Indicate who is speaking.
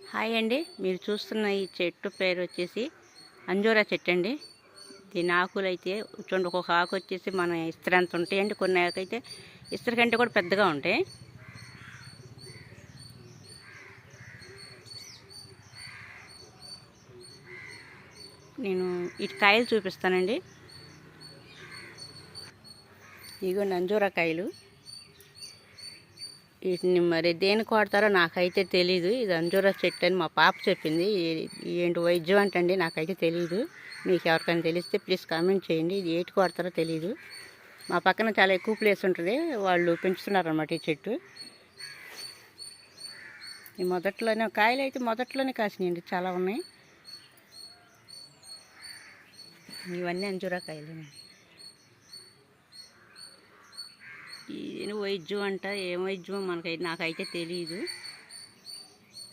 Speaker 1: Hi అండి, మీరు చూస్తున్న ఈ చెట్టు పేరు వచ్చేసి అంజూరా చెట్టు అండి. దీని ఆకులు అయితే చూడండి, ఒక్కొక్క ఆకు వచ్చేసి మన ఇస్త్రీ అంత ఉంటాయండి. కొన్ని ఆకైతే ఇస్త్రీ కంటే కూడా పెద్దగా ఉంటాయి. నేను ఇటు కాయలు చూపిస్తానండి. ఇదిగోండి అంజూరా కాయలు. వీటిని మరి దేనికి వాడతారో నాకైతే తెలీదు. ఇది అంజూరా చెట్టు అని మా పాప చెప్పింది. ఏంటి వైద్యం అంటండి, నాకైతే తెలీదు. మీకు ఎవరికైనా తెలిస్తే ప్లీజ్ కామెంట్ చేయండి. ఇది ఏటికి వాడతారో తెలీదు. మా పక్కన చాలా ఎక్కువ ప్లేస్ ఉంటుంది, వాళ్ళు పెంచుతున్నారన్నమాట ఈ చెట్టు. ఈ మొదట్లోనే కాయలు అయితే మొదట్లోనే కాసినాయండి, చాలా ఉన్నాయి. ఇవన్నీ అంజూరా కాయలు. ఇది వైద్యం అంట, ఏం వైద్యమో నాకైతే తెలియదు.